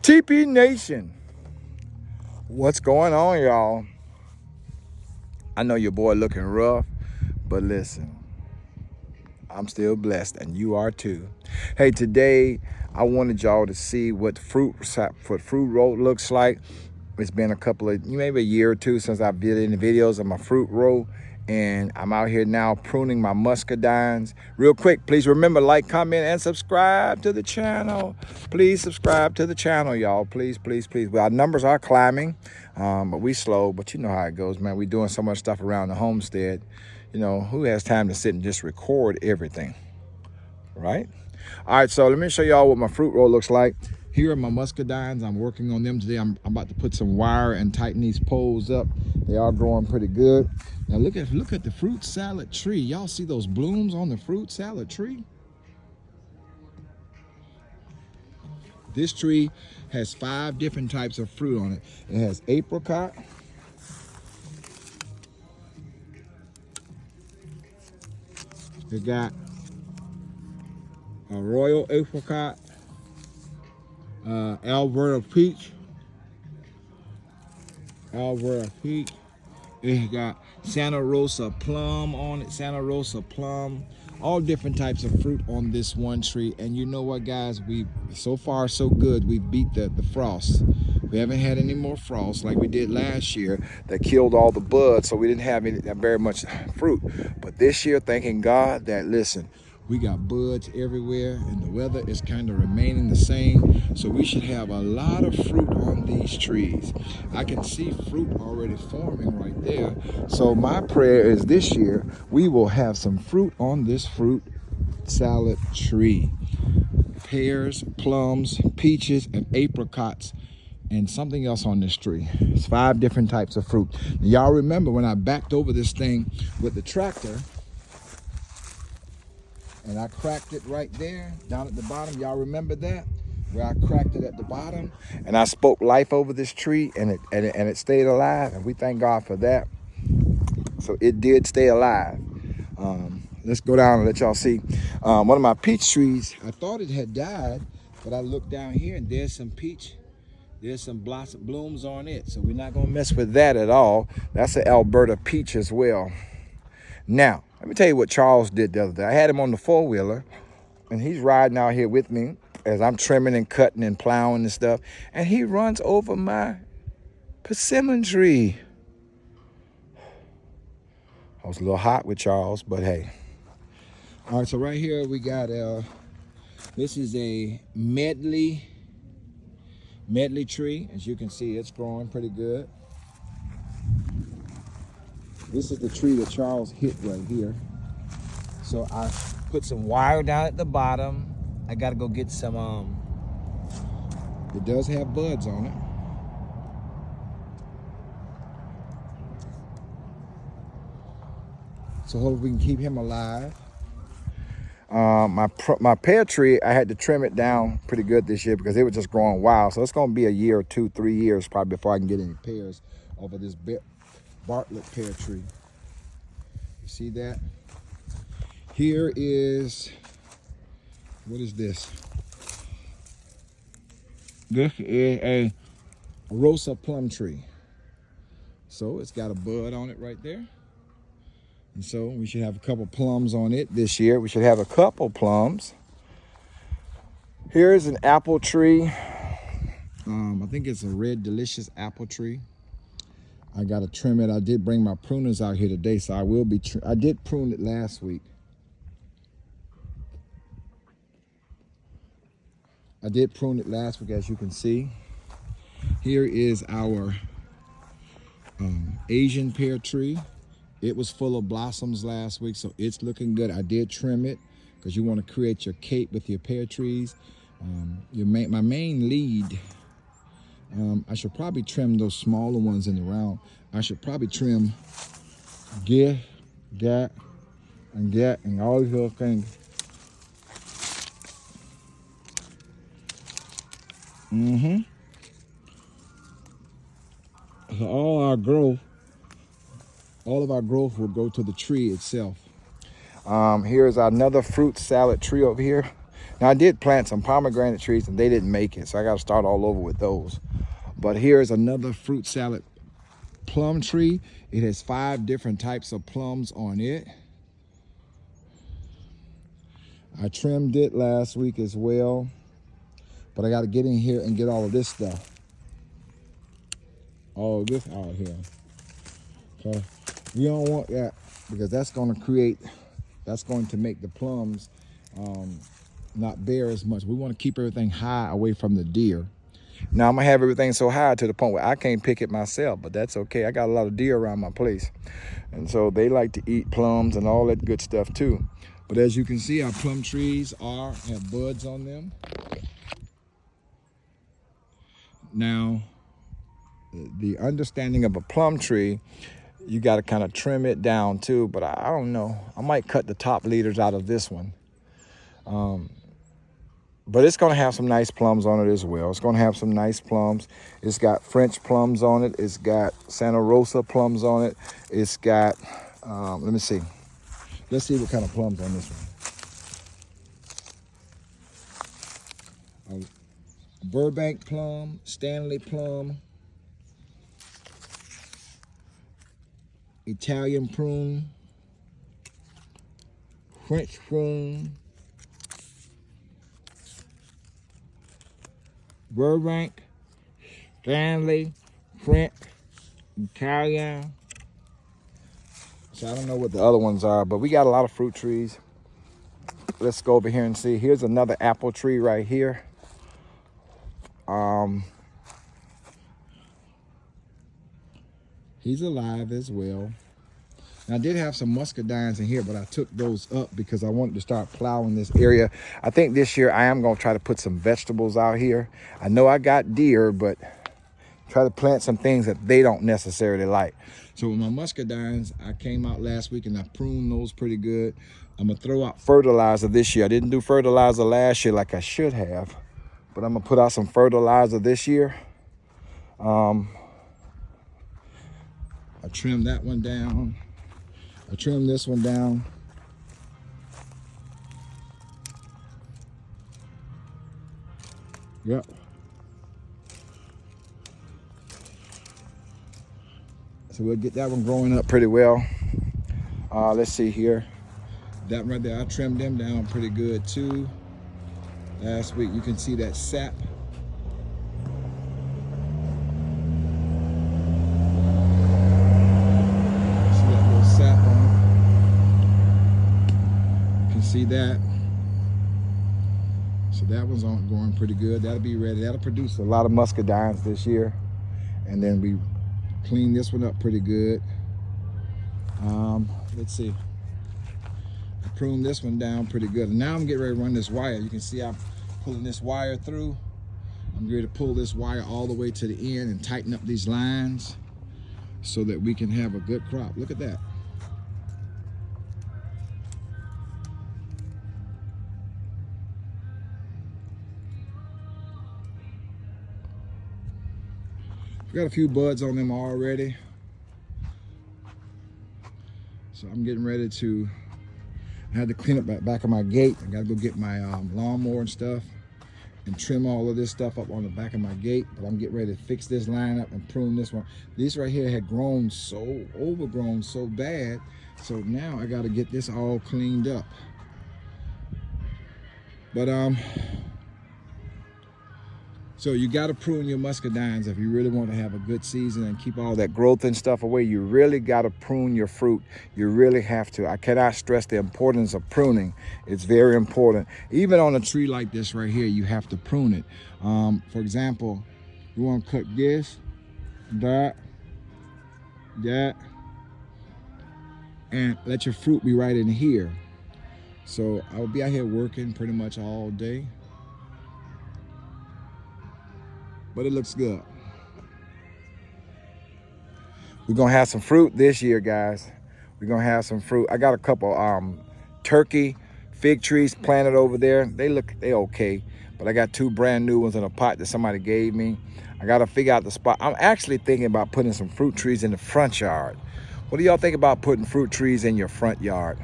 TP Nation, what's going on, y'all? I know your boy looking rough, but listen, I'm still blessed, and you are too. Hey, today I wanted y'all to see what fruit roll looks like. It's been a couple of, maybe a year or two since I've did any videos of my fruit roll, and I'm out here now pruning my muscadines. Real quick, please remember, like, comment, and subscribe to the channel. Please subscribe to the channel, y'all. Please, please, please. Well, our numbers are climbing, but we slow. But you know how it goes, man. We doing so much stuff around the homestead. You know, who has time to sit and just record everything, right? All right, so let me show y'all what my fruit roll looks like. Here are my muscadines. I'm working on them today. I'm about to put some wire and tighten these poles up. They are growing pretty good. Now look at the fruit salad tree. Y'all see those blooms on the fruit salad tree? This tree has 5 different types of fruit on it. It has apricot, it got a royal apricot, Alberta peach. It got Santa Rosa plum on it, Santa Rosa plum. All different types of fruit on this one tree. And you know what, guys? So far so good. We beat the frost. We haven't had any more frost like we did last year that killed all the buds, so we didn't have very much fruit. But this year, thanking God that, listen, we got buds everywhere and the weather is kind of remaining the same. So we should have a lot of fruit on these trees. I can see fruit already forming right there. So my prayer is this year we will have some fruit on this fruit salad tree. Pears, plums, peaches, and apricots, and something else on this tree. It's 5 different types of fruit. Y'all remember when I backed over this thing with the tractor, and I cracked it right there, down at the bottom. Y'all remember that? Where I cracked it at the bottom, and I spoke life over this tree, and it stayed alive, and we thank God for that. So it did stay alive. Let's go down and let y'all see. One of my peach trees, I thought it had died, but I looked down here, and there's some peach. There's some blooms on it, so we're not gonna mess with that at all. That's an Alberta peach as well. Now, let me tell you what Charles did the other day. I had him on the 4-wheeler, and he's riding out here with me as I'm trimming and cutting and plowing and stuff, and he runs over my persimmon tree. I was a little hot with Charles, but hey. All right, so right here we got, this is a medley tree. As you can see, it's growing pretty good. This is the tree that Charles hit right here. So I put some wire down at the bottom. I gotta go get some, it does have buds on it. So hopefully we can keep him alive. My pear tree, I had to trim it down pretty good this year because it was just growing wild. So it's gonna be a year or 2, 3 years probably before I can get any pears over this Bartlett pear tree. You see that? Here is, what is this? This is a Rosa plum tree. So it's got a bud on it right there. And so we should have a couple plums on it this year. We should have a couple plums. Here's an apple tree. I think it's a red delicious apple tree. I gotta trim it. I did bring my pruners out here today, so I will be, I did prune it last week. As you can see. Here is our Asian pear tree. It was full of blossoms last week, so it's looking good. I did trim it because you want to create your cape with your pear trees. My main lead, I should probably trim those smaller ones in the round. I should probably trim and all these little things. So all of our growth will go to the tree itself. Here's another fruit salad tree over here. Now, I did plant some pomegranate trees and they didn't make it, so I got to start all over with those. But here's another fruit salad plum tree. It has 5 different types of plums on it. I trimmed it last week as well, but I got to get in here and get all of this stuff. All of this out here. Okay, we don't want that because that's going to make the plums not bear as much. We want to keep everything high away from the deer. Now I'm gonna have everything so high to the point where I can't pick it myself, but that's okay. I got a lot of deer around my place, and so they like to eat plums and all that good stuff too. But as you can see, our plum trees have buds on them. Now, the understanding of a plum tree, you got to kind of trim it down too, but I don't know. I might cut the top leaders out of this one. But it's going to have some nice plums on it as well. It's going to have some nice plums. It's got French plums on it. It's got Santa Rosa plums on it. It's got, let me see. Let's see what kind of plums on this one. Burbank plum, Stanley plum, Italian prune, French prune, Burbank, Stanley, French, Italian. So I don't know what the other ones are, but we got a lot of fruit trees. Let's go over here and see. Here's another apple tree right here. He's alive as well. Now, I did have some muscadines in here, but I took those up because I wanted to start plowing this area. I think this year I am going to try to put some vegetables out here. I know I got deer, but try to plant some things that they don't necessarily like. So with my muscadines, I came out last week and I pruned those pretty good. I'm going to throw out fertilizer this year. I didn't do fertilizer last year like I should have, but I'm going to put out some fertilizer this year. I trimmed that one down. I trimmed this one down. Yep. So we'll get that one growing up pretty well. Let's see here. That right there, I trimmed them down pretty good too. Last week, you can see that sap. See that? So that one's going pretty good. That'll be ready. That'll produce a lot of muscadines this year. And then we clean this one up pretty good. Let's see. I pruned this one down pretty good. And now I'm getting ready to run this wire. You can see I'm pulling this wire through. I'm ready to pull this wire all the way to the end and tighten up these lines so that we can have a good crop. Look at that. Got a few buds on them already. So I'm getting ready to, I had to clean up the back of my gate. I gotta go get my lawnmower and stuff and trim all of this stuff up on the back of my gate. But I'm getting ready to fix this line up and prune this one. These right here had grown so overgrown so bad. So now I gotta get this all cleaned up. But so you got to prune your muscadines if you really want to have a good season and keep all that growth and stuff away. You really got to prune your fruit. You really have to. I cannot stress the importance of pruning. It's very important. Even on a tree like this right here, you have to prune it. For example, you want to cut this, that, and let your fruit be right in here. So I'll be out here working pretty much all day. But it looks good. We're gonna have some fruit this year, guys. We're gonna have some fruit. I got a couple turkey fig trees planted over there. They okay, but I got 2 brand new ones in a pot that somebody gave me. I gotta figure out the spot. I'm actually thinking about putting some fruit trees in the front yard. What do y'all think about putting fruit trees in your front yard?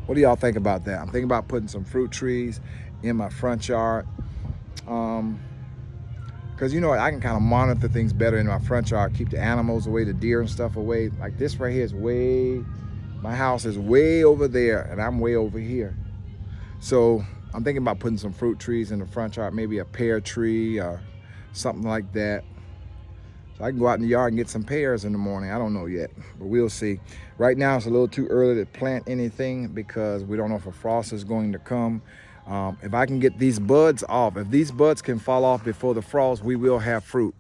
What do y'all think about that? I'm thinking about putting some fruit trees in my front yard. Because you know what, I can kind of monitor things better in my front yard, keep the animals away, the deer and stuff away. Like this right here is way, my house is way over there and I'm way over here. So I'm thinking about putting some fruit trees in the front yard, maybe a pear tree or something like that. So I can go out in the yard and get some pears in the morning. I don't know yet, but we'll see. Right now it's a little too early to plant anything because we don't know if a frost is going to come. If I can get these buds off, if these buds can fall off before the frost, we will have fruit.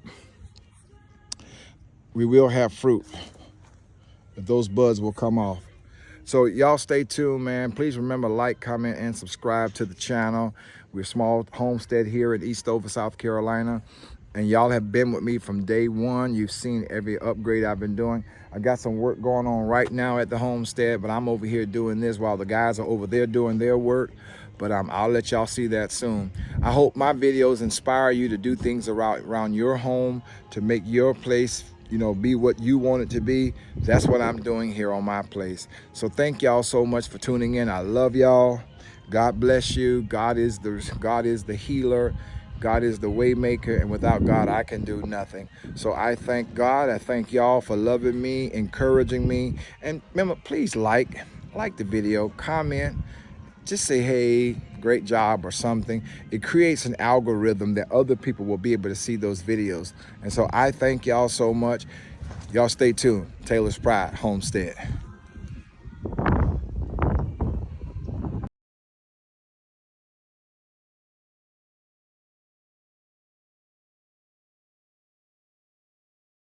We will have fruit if those buds will come off. So y'all stay tuned, man. Please remember, like, comment, and subscribe to the channel. We're a small homestead here in Eastover, South Carolina. And y'all have been with me from day one. You've seen every upgrade I've been doing. I got some work going on right now at the homestead, but I'm over here doing this while the guys are over there doing their work. But I'll let y'all see that soon. I hope my videos inspire you to do things around your home to make your place, you know, be what you want it to be. That's what I'm doing here on my place. So thank y'all so much for tuning in. I love y'all. God bless you. God is the healer. God is the way maker, and without God, I can do nothing. So I thank God. I thank y'all for loving me, encouraging me. And remember, please like the video, comment, just say, hey, great job or something. It creates an algorithm that other people will be able to see those videos. And so I thank y'all so much. Y'all stay tuned. Taylor's Pride Homestead.